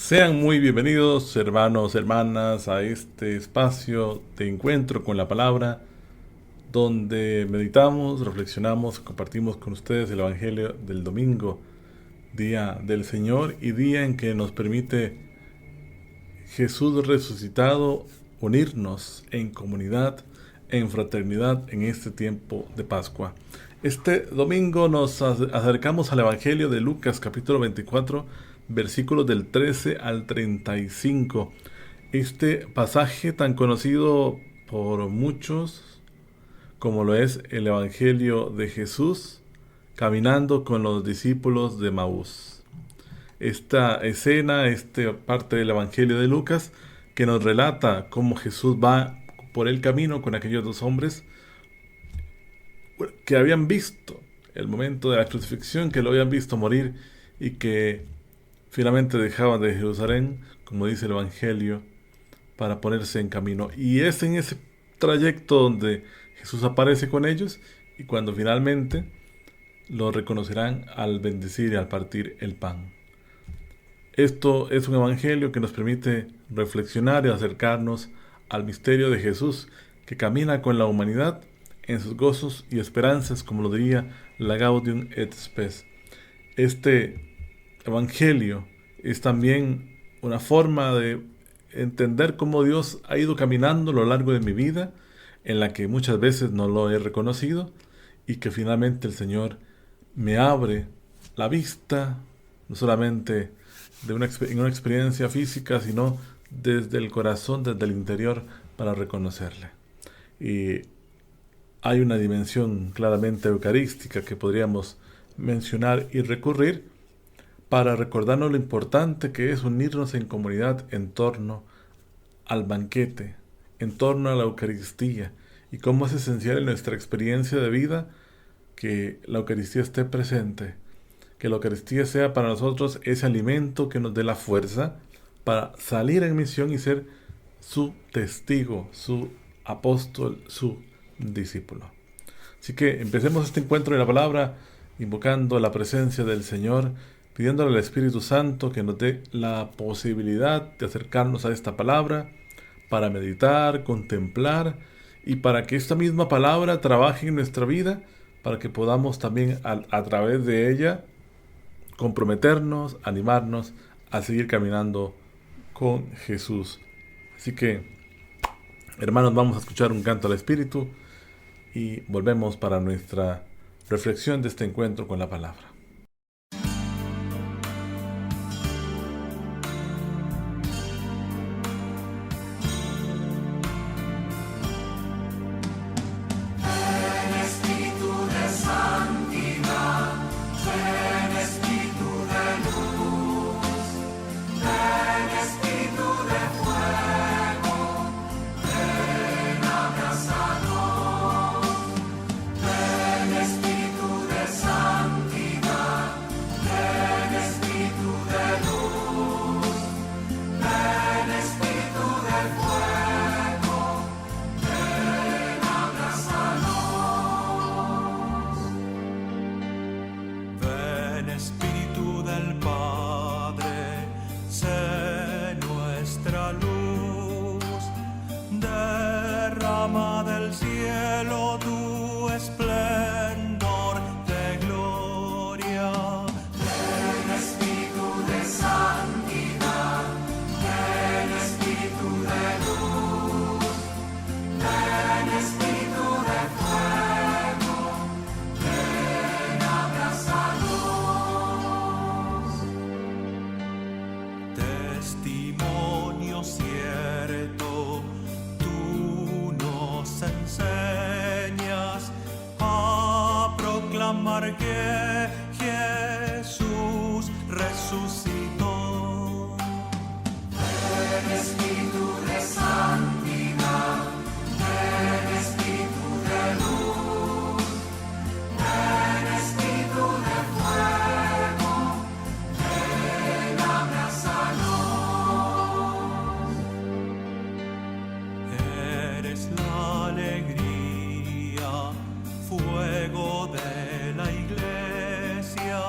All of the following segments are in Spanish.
Sean muy bienvenidos, hermanos, hermanas, a este espacio de encuentro con la palabra, donde meditamos, reflexionamos, compartimos con ustedes el Evangelio del domingo, día del Señor y día en que nos permite Jesús resucitado unirnos en comunidad, en fraternidad en este tiempo de Pascua. Este domingo nos acercamos al Evangelio de Lucas, capítulo 24, versículos del 13 al 35. Este pasaje tan conocido por muchos como lo es el Evangelio de Jesús caminando con los discípulos de Maús. Esta escena, esta parte del Evangelio de Lucas, que nos relata cómo Jesús va por el camino con aquellos dos hombres que habían visto el momento de la crucifixión, que lo habían visto morir y que finalmente dejaban de Jerusalén, como dice el Evangelio, para ponerse en camino. Y es en ese trayecto donde Jesús aparece con ellos y cuando finalmente lo reconocerán al bendecir y al partir el pan. Esto es un evangelio que nos permite reflexionar y acercarnos al misterio de Jesús, que camina con la humanidad en sus gozos y esperanzas, como lo diría la Gaudium et Spes. Este evangelio es también una forma de entender cómo Dios ha ido caminando a lo largo de mi vida, en la que muchas veces no lo he reconocido, y que finalmente el Señor me abre la vista, no solamente en una experiencia física, sino desde el corazón, desde el interior, para reconocerle. Y hay una dimensión claramente eucarística que podríamos mencionar y recurrir para recordarnos lo importante que es unirnos en comunidad en torno al banquete, en torno a la Eucaristía, y cómo es esencial en nuestra experiencia de vida que la Eucaristía esté presente, que la Eucaristía sea para nosotros ese alimento que nos dé la fuerza para salir en misión y ser su testigo, su apóstol, su discípulo. Así que empecemos este encuentro de la palabra invocando la presencia del Señor, pidiéndole al Espíritu Santo que nos dé la posibilidad de acercarnos a esta palabra para meditar, contemplar y para que esta misma palabra trabaje en nuestra vida, para que podamos también a través de ella comprometernos, animarnos a seguir caminando con Jesús. Así que, hermanos, vamos a escuchar un canto al Espíritu y volvemos para nuestra reflexión de este encuentro con la palabra. Espíritu del Padre, sé nuestra luz, derrama del cielo tu esplendor de gloria. Ven Espíritu de santidad, ven Espíritu de luz, ven Espíritu de fuego, ven abrazanos. Testimonio cierto, tú nos enseñas a proclamar que Jesús resucitó. Ven Espíritu de santidad, ven Espíritu de luz, ven Espíritu de fuego, ven abrazanos. Eres la alegría, fuego de la iglesia,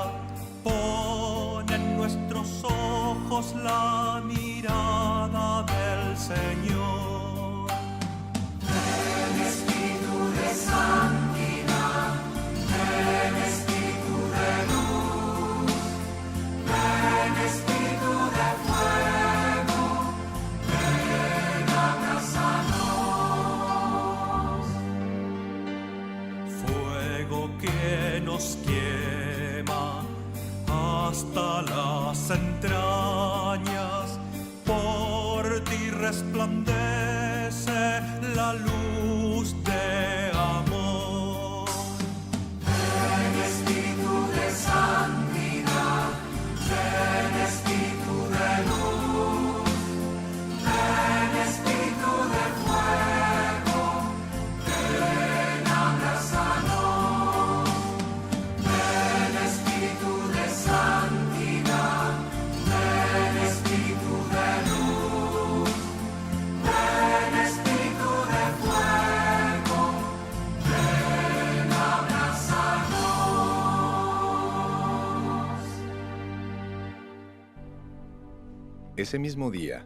pon en nuestros ojos la las entrañas, por ti resplandece la luz de amor. Ven Espíritu de santidad, ven Espíritu de luz, ven Espíritu de fuego, ven abrázanos. Ven Espíritu de santidad, ven Espíritu de luz, ven Espíritu de fuego, ven abrázanos. Ese mismo día,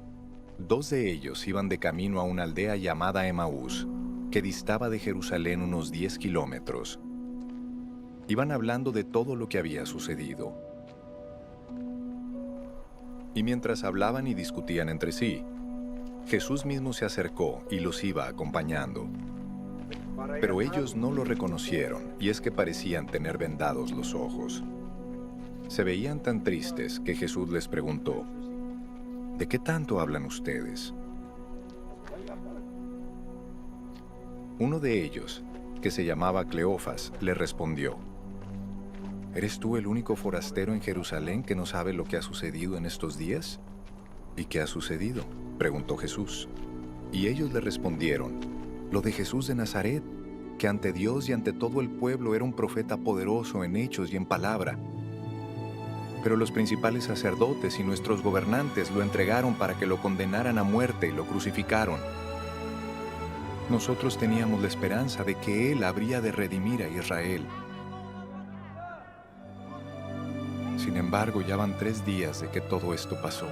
2 de ellos iban de camino a una aldea llamada Emaús, que distaba de Jerusalén unos 10 kilómetros. Iban hablando de todo lo que había sucedido. Y mientras hablaban y discutían entre sí, Jesús mismo se acercó y los iba acompañando. Pero ellos no lo reconocieron, y es que parecían tener vendados los ojos. Se veían tan tristes que Jesús les preguntó: ¿de qué tanto hablan ustedes? Uno de ellos, que se llamaba Cleofas, le respondió: ¿eres tú el único forastero en Jerusalén que no sabe lo que ha sucedido en estos días? ¿Y qué ha sucedido?, preguntó Jesús. Y ellos le respondieron: lo de Jesús de Nazaret, que ante Dios y ante todo el pueblo era un profeta poderoso en hechos y en palabra. Pero los principales sacerdotes y nuestros gobernantes lo entregaron para que lo condenaran a muerte y lo crucificaron. Nosotros teníamos la esperanza de que Él habría de redimir a Israel. Sin embargo, ya van 3 días de que todo esto pasó.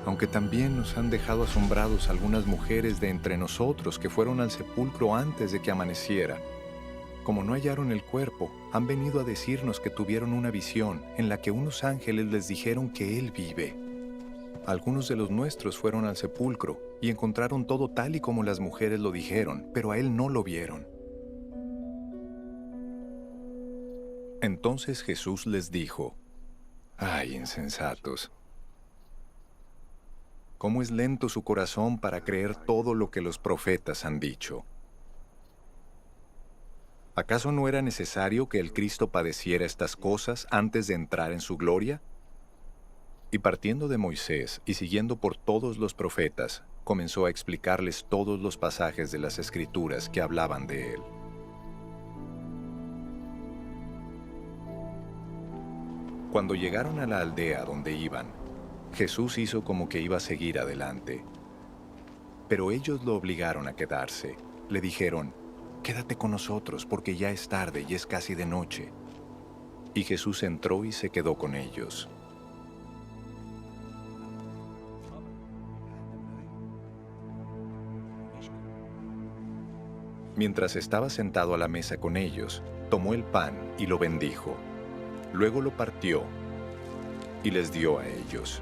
Aunque también nos han dejado asombrados algunas mujeres de entre nosotros que fueron al sepulcro antes de que amaneciera. Como no hallaron el cuerpo, han venido a decirnos que tuvieron una visión en la que unos ángeles les dijeron que Él vive. Algunos de los nuestros fueron al sepulcro y encontraron todo tal y como las mujeres lo dijeron, pero a Él no lo vieron. Entonces Jesús les dijo: ¡ay, insensatos! ¿Cómo es lento su corazón para creer todo lo que los profetas han dicho? ¿Acaso no era necesario que el Cristo padeciera estas cosas antes de entrar en su gloria? Y partiendo de Moisés y siguiendo por todos los profetas, comenzó a explicarles todos los pasajes de las Escrituras que hablaban de él. Cuando llegaron a la aldea donde iban, Jesús hizo como que iba a seguir adelante. Pero ellos lo obligaron a quedarse. Le dijeron: quédate con nosotros porque ya es tarde y es casi de noche. Y Jesús entró y se quedó con ellos. Mientras estaba sentado a la mesa con ellos, tomó el pan y lo bendijo. Luego lo partió y les dio a ellos.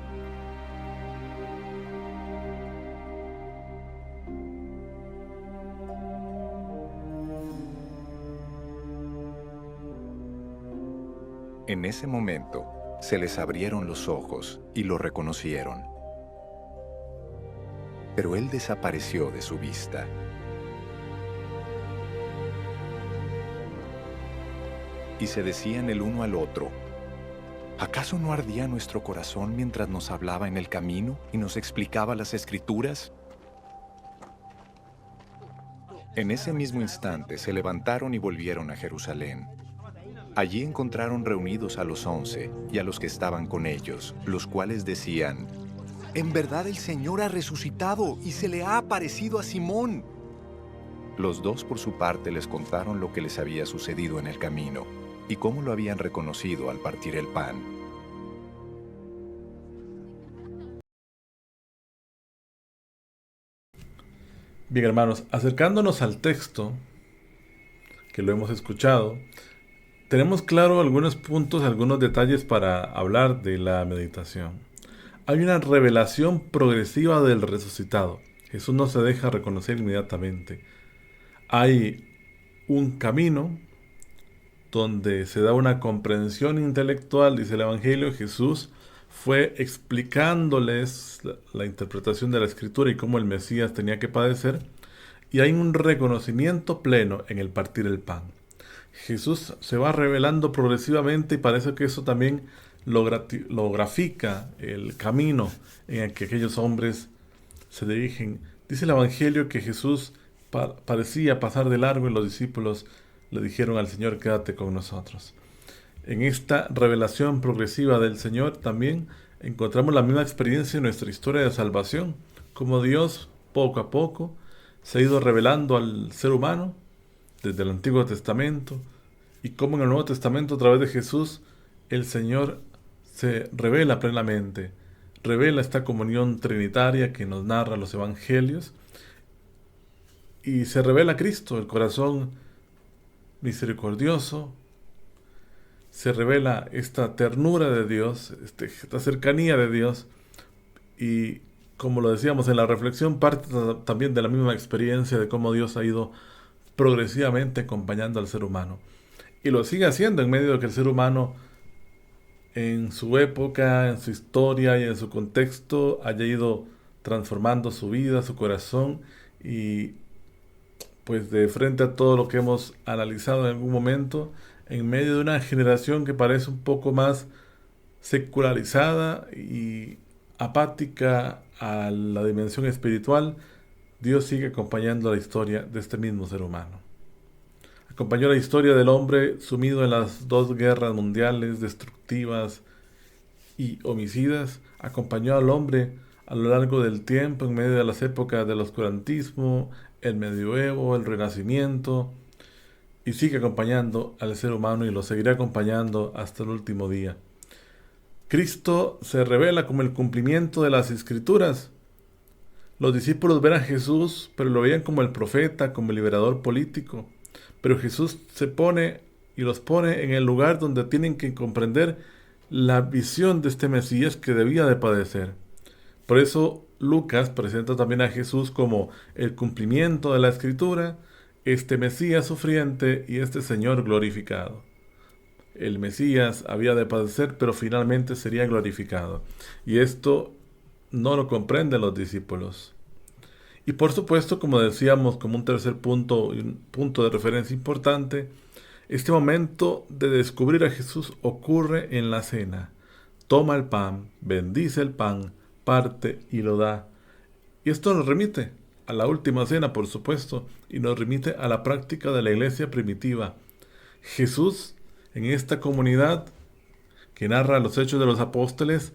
En ese momento, se les abrieron los ojos y lo reconocieron. Pero él desapareció de su vista. Y se decían el uno al otro: ¿acaso no ardía nuestro corazón mientras nos hablaba en el camino y nos explicaba las Escrituras? En ese mismo instante se levantaron y volvieron a Jerusalén. Allí encontraron reunidos a los 11 y a los que estaban con ellos, los cuales decían: «En verdad el Señor ha resucitado y se le ha aparecido a Simón». Los 2 por su parte les contaron lo que les había sucedido en el camino y cómo lo habían reconocido al partir el pan. Bien, hermanos, acercándonos al texto, que lo hemos escuchado, tenemos claro algunos puntos, algunos detalles para hablar de la meditación. Hay una revelación progresiva del resucitado. Jesús no se deja reconocer inmediatamente. Hay un camino donde se da una comprensión intelectual, dice el Evangelio. Jesús fue explicándoles la interpretación de la Escritura y cómo el Mesías tenía que padecer, y hay un reconocimiento pleno en el partir el pan. Jesús se va revelando progresivamente y parece que eso también lo grafica el camino en el que aquellos hombres se dirigen. Dice el Evangelio que Jesús parecía pasar de largo y los discípulos le dijeron al Señor: quédate con nosotros. En esta revelación progresiva del Señor también encontramos la misma experiencia en nuestra historia de salvación, como Dios poco a poco se ha ido revelando al ser humano desde el Antiguo Testamento, y como en el Nuevo Testamento a través de Jesús el Señor se revela plenamente, revela esta comunión trinitaria que nos narra los evangelios, y se revela Cristo, el corazón misericordioso, se revela esta ternura de Dios, esta cercanía de Dios, y como lo decíamos en la reflexión, parte también de la misma experiencia de cómo Dios ha ido progresivamente acompañando al ser humano. Y lo sigue haciendo en medio de que el ser humano, en su época, en su historia y en su contexto, haya ido transformando su vida, su corazón, y pues de frente a todo lo que hemos analizado en algún momento, en medio de una generación que parece un poco más secularizada y apática a la dimensión espiritual, Dios sigue acompañando la historia de este mismo ser humano. Acompañó la historia del hombre sumido en las dos guerras mundiales destructivas y homicidas. Acompañó al hombre a lo largo del tiempo, en medio de las épocas del oscurantismo, el medioevo, el renacimiento, y sigue acompañando al ser humano y lo seguirá acompañando hasta el último día. Cristo se revela como el cumplimiento de las Escrituras. Los discípulos ven a Jesús, pero lo veían como el profeta, como el liberador político. Pero Jesús se pone y los pone en el lugar donde tienen que comprender la visión de este Mesías que debía de padecer. Por eso Lucas presenta también a Jesús como el cumplimiento de la Escritura, este Mesías sufriente y este Señor glorificado. El Mesías había de padecer, pero finalmente sería glorificado. Y esto no lo comprenden los discípulos. Y por supuesto, como decíamos, como un tercer punto, un punto de referencia importante, este momento de descubrir a Jesús ocurre en la cena. Toma el pan, bendice el pan, parte y lo da. Y esto nos remite a la última cena, por supuesto, y nos remite a la práctica de la iglesia primitiva. Jesús, en esta comunidad que narra los hechos de los apóstoles,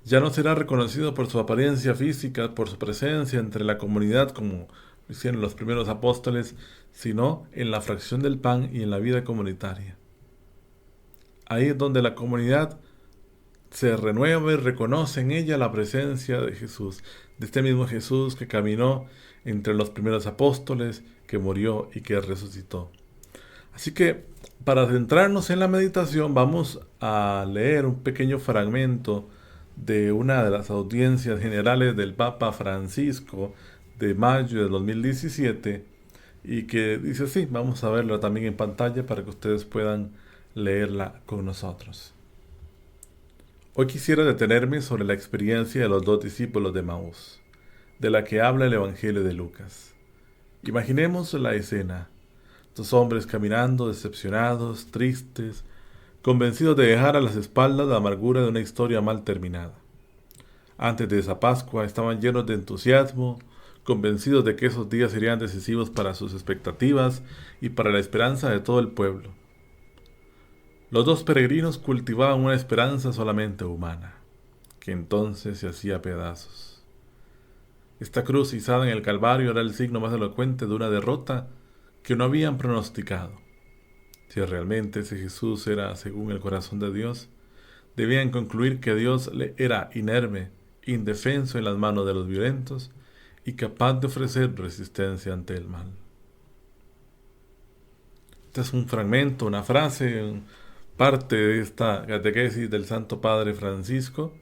ya no será reconocido por su apariencia física, por su presencia entre la comunidad, como hicieron los primeros apóstoles, sino en la fracción del pan y en la vida comunitaria. Ahí es donde la comunidad se renueva y reconoce en ella la presencia de Jesús, de este mismo Jesús que caminó entre los primeros apóstoles, que murió y que resucitó. Así que, para centrarnos en la meditación, vamos a leer un pequeño fragmento de una de las audiencias generales del Papa Francisco de mayo de 2017, y que dice así. Vamos a verla también en pantalla para que ustedes puedan leerla con nosotros. Hoy quisiera detenerme sobre la experiencia de los dos discípulos de Emaús, de la que habla el Evangelio de Lucas. Imaginemos la escena: dos hombres caminando, decepcionados, tristes, convencidos de dejar a las espaldas la amargura de una historia mal terminada. Antes de esa Pascua estaban llenos de entusiasmo, convencidos de que esos días serían decisivos para sus expectativas y para la esperanza de todo el pueblo. Los dos peregrinos cultivaban una esperanza solamente humana, que entonces se hacía pedazos. Esta cruz izada en el Calvario era el signo más elocuente de una derrota que no habían pronosticado. Si realmente ese Jesús era según el corazón de Dios, debían concluir que Dios le era inerme, indefenso en las manos de los violentos y capaz de ofrecer resistencia ante el mal. Este es un fragmento, una frase, parte de esta catequesis del Santo Padre Francisco.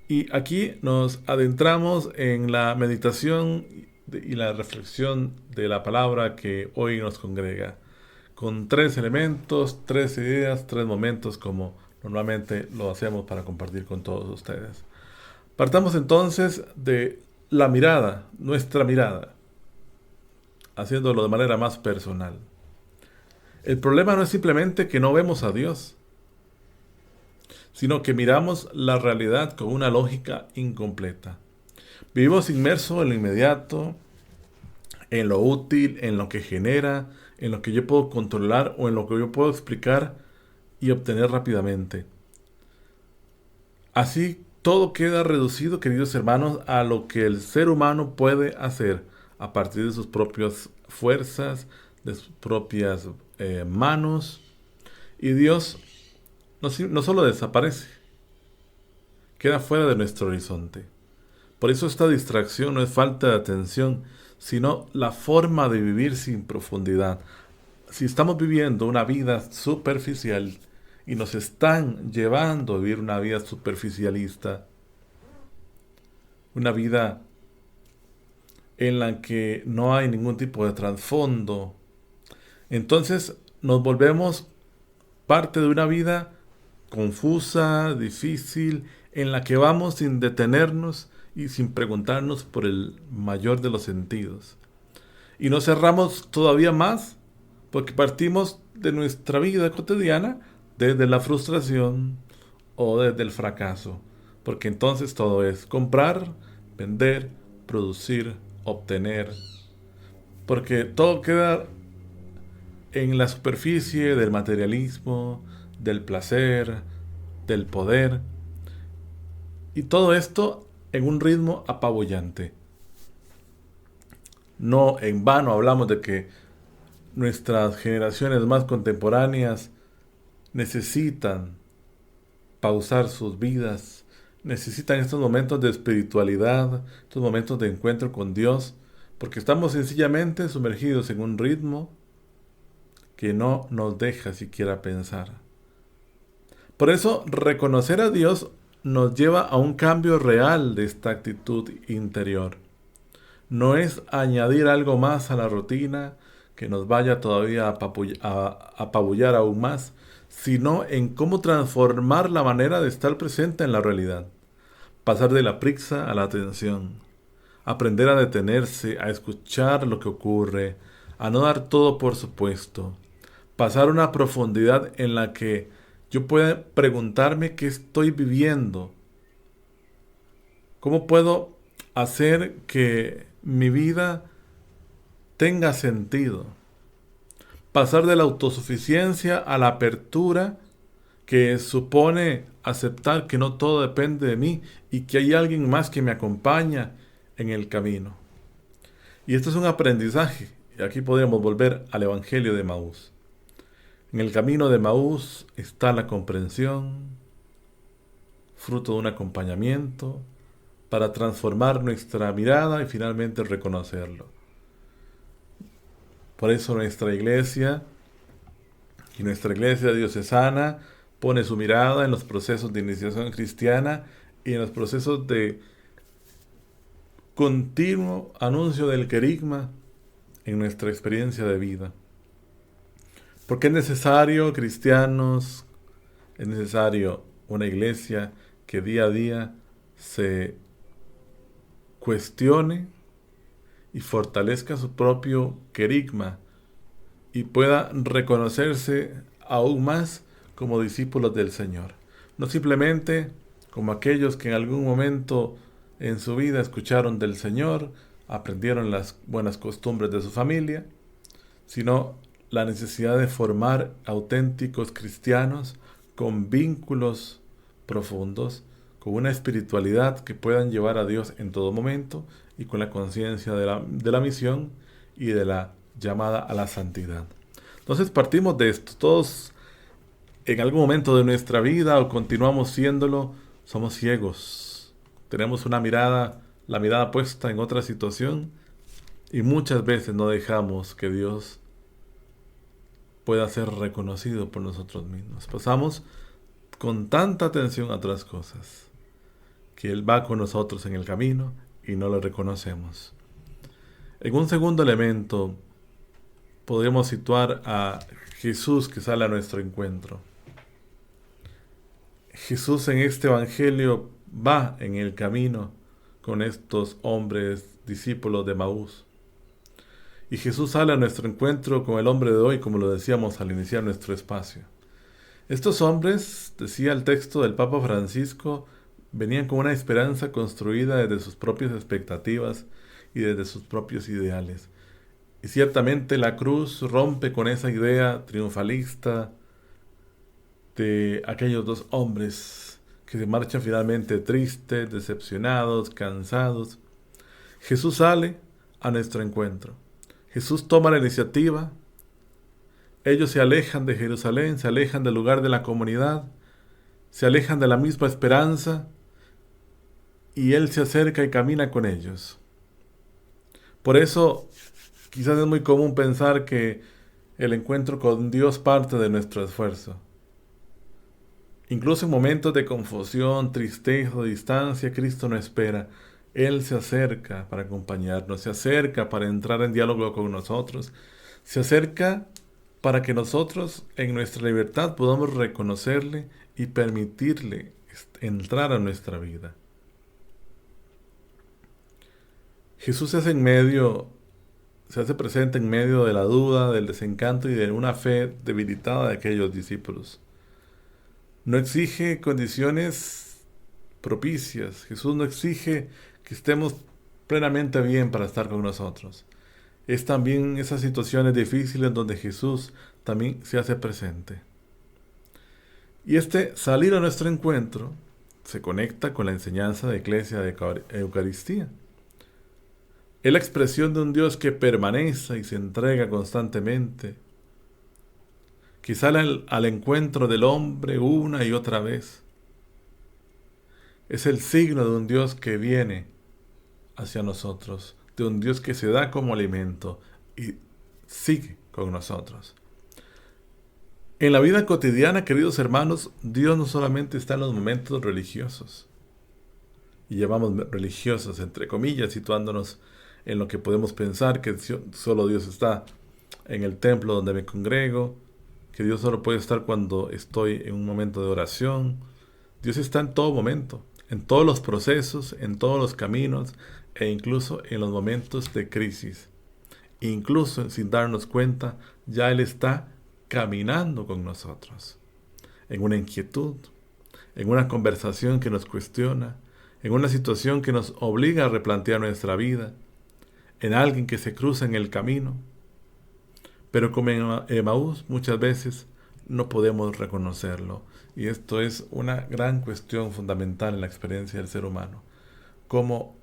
Y aquí nos adentramos en la meditación y la reflexión de la palabra que hoy nos congrega, con tres elementos, tres ideas, tres momentos, como normalmente lo hacemos para compartir con todos ustedes. Partamos entonces de la mirada, nuestra mirada, haciéndolo de manera más personal. El problema no es simplemente que no vemos a Dios, sino que miramos la realidad con una lógica incompleta. Vivimos inmersos en lo inmediato, en lo útil, en lo que genera, en lo que yo puedo controlar o en lo que yo puedo explicar y obtener rápidamente. Así todo queda reducido, queridos hermanos, a lo que el ser humano puede hacer a partir de sus propias fuerzas, de sus propias manos. Y Dios no solo desaparece, queda fuera de nuestro horizonte. Por eso esta distracción no es falta de atención, sino la forma de vivir sin profundidad. Si estamos viviendo una vida superficial y nos están llevando a vivir una vida superficialista, una vida en la que no hay ningún tipo de trasfondo, entonces nos volvemos parte de una vida confusa, difícil, en la que vamos sin detenernos y sin preguntarnos por el mayor de los sentidos. Y nos cerramos todavía más porque partimos de nuestra vida cotidiana desde la frustración o desde el fracaso. Porque entonces todo es comprar, vender, producir, obtener. Porque todo queda en la superficie del materialismo, del placer, del poder. Y todo esto en un ritmo apabullante. No en vano hablamos de que nuestras generaciones más contemporáneas necesitan pausar sus vidas, necesitan estos momentos de espiritualidad, estos momentos de encuentro con Dios, porque estamos sencillamente sumergidos en un ritmo que no nos deja siquiera pensar. Por eso, reconocer a Dios nos lleva a un cambio real de esta actitud interior. No es añadir algo más a la rutina que nos vaya todavía a apabullar aún más, sino en cómo transformar la manera de estar presente en la realidad. Pasar de la prisa a la atención. Aprender a detenerse, a escuchar lo que ocurre, a no dar todo por supuesto. Pasar a una profundidad en la que yo pueda preguntarme qué estoy viviendo. ¿Cómo puedo hacer que mi vida tenga sentido? Pasar de la autosuficiencia a la apertura que supone aceptar que no todo depende de mí y que hay alguien más que me acompaña en el camino. Y esto es un aprendizaje. Y aquí podríamos volver al Evangelio de Maús. En el camino de Maús está la comprensión, fruto de un acompañamiento, para transformar nuestra mirada y finalmente reconocerlo. Por eso nuestra iglesia diocesana pone su mirada en los procesos de iniciación cristiana y en los procesos de continuo anuncio del querigma en nuestra experiencia de vida. Porque es necesario, cristianos, es necesario una iglesia que día a día se cuestione y fortalezca su propio querigma y pueda reconocerse aún más como discípulos del Señor. No simplemente como aquellos que en algún momento en su vida escucharon del Señor, aprendieron las buenas costumbres de su familia, sino la necesidad de formar auténticos cristianos con vínculos profundos, con una espiritualidad que puedan llevar a Dios en todo momento y con la conciencia de la misión y de la llamada a la santidad. Entonces partimos de esto. Todos en algún momento de nuestra vida o continuamos siéndolo, somos ciegos. Tenemos la mirada puesta en otra situación y muchas veces no dejamos que Dios pueda ser reconocido por nosotros mismos. Pasamos con tanta atención a otras cosas que Él va con nosotros en el camino y no lo reconocemos. En un segundo elemento podemos situar a Jesús que sale a nuestro encuentro. Jesús en este Evangelio va en el camino con estos hombres discípulos de Maús. Y Jesús sale a nuestro encuentro con el hombre de hoy, como lo decíamos al iniciar nuestro espacio. Estos hombres, decía el texto del Papa Francisco, venían con una esperanza construida desde sus propias expectativas y desde sus propios ideales. Y ciertamente la cruz rompe con esa idea triunfalista de aquellos dos hombres que se marchan finalmente tristes, decepcionados, cansados. Jesús sale a nuestro encuentro. Jesús toma la iniciativa. Ellos se alejan de Jerusalén, se alejan del lugar de la comunidad, se alejan de la misma esperanza, y Él se acerca y camina con ellos. Por eso, quizás es muy común pensar que el encuentro con Dios parte de nuestro esfuerzo. Incluso en momentos de confusión, tristeza o distancia, Cristo no espera. Él se acerca para acompañarnos, se acerca para entrar en diálogo con nosotros, se acerca para que nosotros en nuestra libertad podamos reconocerle y permitirle entrar a nuestra vida. Jesús se hace presente en medio de la duda, del desencanto y de una fe debilitada de aquellos discípulos. No exige condiciones propicias. Jesús no exige que estemos plenamente bien para estar con nosotros. Es también esas situaciones difíciles donde Jesús también se hace presente. Y este salir a nuestro encuentro se conecta con la enseñanza de Iglesia de Eucaristía. Es la expresión de un Dios que permanece y se entrega constantemente, que sale al encuentro del hombre una y otra vez. Es el signo de un Dios que viene hacia nosotros, de un Dios que se da como alimento y sigue con nosotros. En la vida cotidiana, queridos hermanos, Dios no solamente está en los momentos religiosos, y llamamos religiosos entre comillas, situándonos en lo que podemos pensar que solo Dios está en el templo donde me congrego, que Dios solo puede estar cuando estoy en un momento de oración. Dios está en todo momento, en todos los procesos, en todos los caminos e incluso en los momentos de crisis. Incluso sin darnos cuenta, ya Él está caminando con nosotros, en una inquietud, en una conversación que nos cuestiona, en una situación que nos obliga a replantear nuestra vida, en alguien que se cruza en el camino. Pero como en Emaús muchas veces no podemos reconocerlo. Y esto es una gran cuestión fundamental en la experiencia del ser humano. Cómo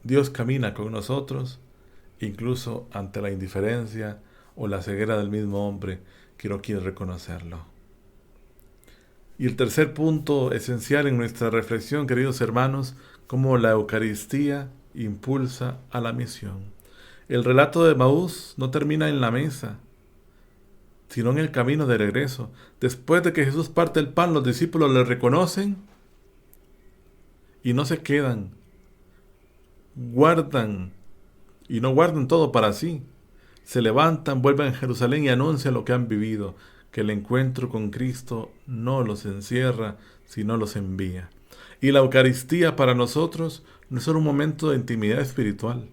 Dios camina con nosotros, incluso ante la indiferencia o la ceguera del mismo hombre que no quiere reconocerlo. Y el tercer punto esencial en nuestra reflexión, queridos hermanos, cómo la Eucaristía impulsa a la misión. El relato de Emaús no termina en la mesa, sino en el camino de regreso. Después de que Jesús parte el pan, los discípulos le reconocen y no se quedan. Guardan y no guardan todo para sí. Se levantan, vuelven a Jerusalén y anuncian lo que han vivido, que el encuentro con Cristo no los encierra, sino los envía. Y la Eucaristía para nosotros no es solo un momento de intimidad espiritual.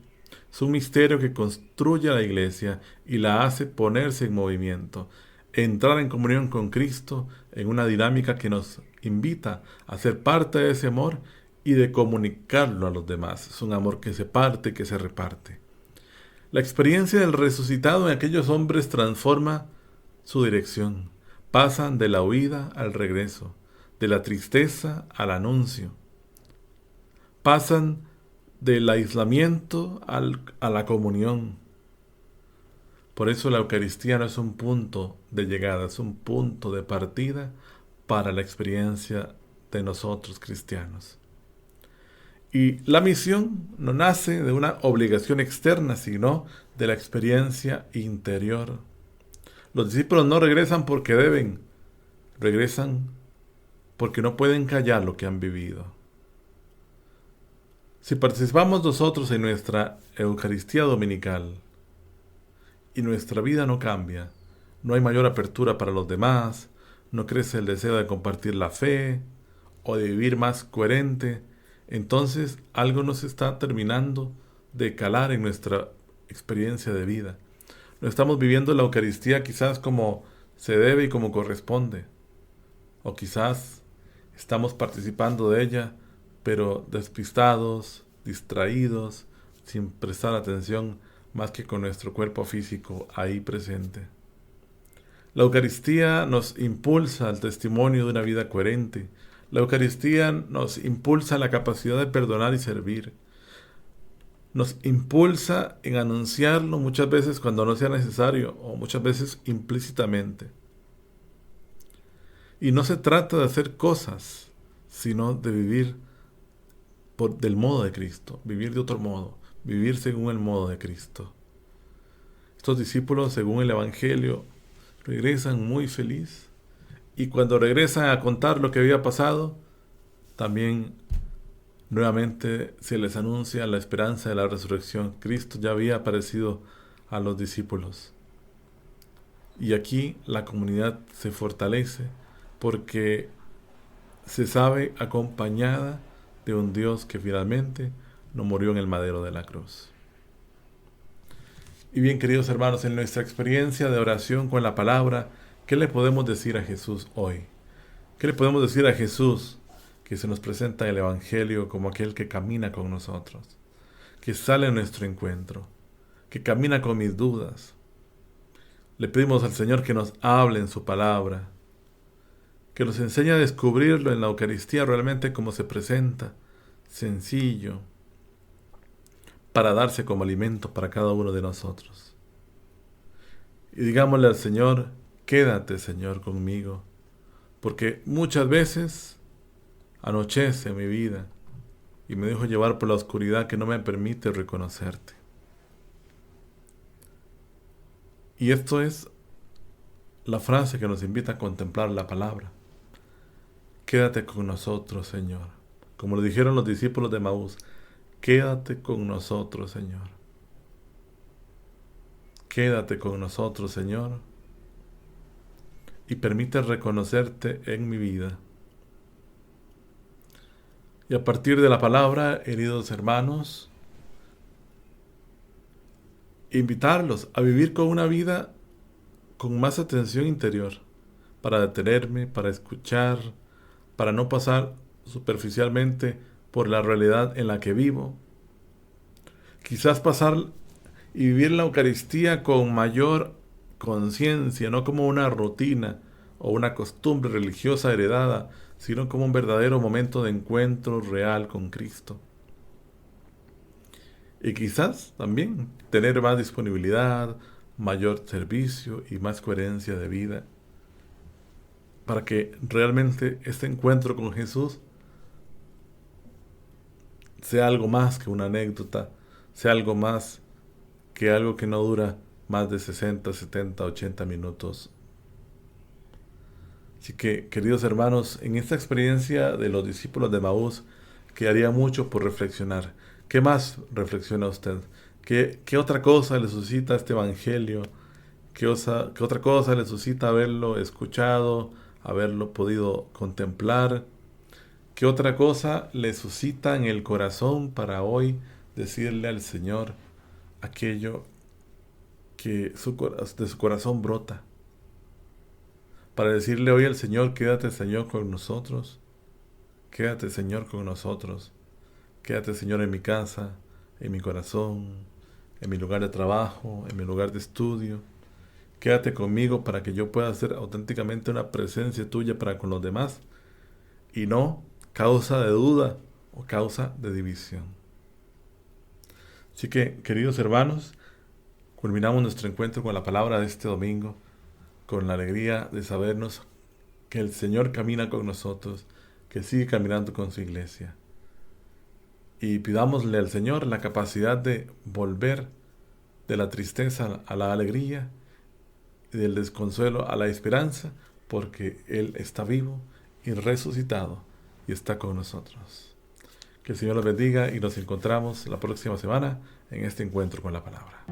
Es un misterio que construye a la Iglesia y la hace ponerse en movimiento, entrar en comunión con Cristo en una dinámica que nos invita a ser parte de ese amor y de comunicarlo a los demás. Es un amor que se parte, que se reparte. La experiencia del resucitado en aquellos hombres transforma su dirección. Pasan de la huida al regreso, de la tristeza al anuncio. Pasan del aislamiento a la comunión. Por eso la Eucaristía no es un punto de llegada, es un punto de partida para la experiencia de nosotros cristianos. Y la misión no nace de una obligación externa, sino de la experiencia interior. Los discípulos no regresan porque deben, regresan porque no pueden callar lo que han vivido. Si participamos nosotros en nuestra Eucaristía dominical y nuestra vida no cambia, no hay mayor apertura para los demás, no crece el deseo de compartir la fe o de vivir más coherente, entonces algo nos está terminando de calar en nuestra experiencia de vida. No estamos viviendo la Eucaristía quizás como se debe y como corresponde. O quizás estamos participando de ella, pero despistados, distraídos, sin prestar atención más que con nuestro cuerpo físico ahí presente. La Eucaristía nos impulsa al testimonio de una vida coherente. La Eucaristía nos impulsa la capacidad de perdonar y servir. Nos impulsa en anunciarlo muchas veces cuando no sea necesario o muchas veces implícitamente. Y no se trata de hacer cosas, sino de vivir del modo de Cristo, vivir de otro modo, vivir según el modo de Cristo. Estos discípulos, según el Evangelio, regresan muy feliz, y cuando regresan a contar lo que había pasado, también nuevamente se les anuncia la esperanza de la resurrección. Cristo ya había aparecido a los discípulos. Y aquí la comunidad se fortalece porque se sabe acompañada de un Dios que finalmente no murió en el madero de la cruz. Y bien, queridos hermanos, en nuestra experiencia de oración con la palabra, ¿qué le podemos decir a Jesús hoy? ¿Qué le podemos decir a Jesús que se nos presenta en el Evangelio como aquel que camina con nosotros, que sale a nuestro encuentro, que camina con mis dudas? Le pedimos al Señor que nos hable en su palabra, que nos enseñe a descubrirlo en la Eucaristía realmente como se presenta, sencillo, para darse como alimento para cada uno de nosotros. Y digámosle al Señor, quédate, Señor, conmigo, porque muchas veces anochece mi vida y me dejo llevar por la oscuridad que no me permite reconocerte. Y esto es la frase que nos invita a contemplar la palabra. Quédate con nosotros, Señor. Como lo dijeron los discípulos de Emaús, quédate con nosotros, Señor. Quédate con nosotros, Señor, y permite reconocerte en mi vida. Y a partir de la palabra, queridos hermanos, invitarlos a vivir con una vida con más atención interior, para detenerme, para escuchar, para no pasar superficialmente por la realidad en la que vivo. Quizás pasar y vivir la Eucaristía con mayor conciencia, no como una rutina o una costumbre religiosa heredada, sino como un verdadero momento de encuentro real con Cristo. Y quizás también tener más disponibilidad, mayor servicio y más coherencia de vida, para que realmente este encuentro con Jesús sea algo más que una anécdota, sea algo más que algo que no dura más de 60, 70, 80 minutos. Así que, queridos hermanos, en esta experiencia de los discípulos de Emaús, quedaría mucho por reflexionar. ¿Qué más reflexiona usted? ¿Qué otra cosa le suscita este Evangelio? ¿Qué otra cosa le suscita haberlo escuchado, haberlo podido contemplar? ¿Qué otra cosa le suscita en el corazón para hoy decirle al Señor aquello que de su corazón brota? Para decirle hoy al Señor, quédate, Señor, con nosotros. Quédate, Señor, con nosotros. Quédate, Señor, en mi casa, en mi corazón, en mi lugar de trabajo, en mi lugar de estudio. Quédate conmigo para que yo pueda ser auténticamente una presencia tuya para con los demás y no causa de duda o causa de división. Así que, queridos hermanos, culminamos nuestro encuentro con la palabra de este domingo, con la alegría de sabernos que el Señor camina con nosotros, que sigue caminando con su iglesia. Y pidámosle al Señor la capacidad de volver de la tristeza a la alegría y del desconsuelo a la esperanza, porque Él está vivo y resucitado y está con nosotros. Que el Señor los bendiga y nos encontramos la próxima semana en este encuentro con la palabra.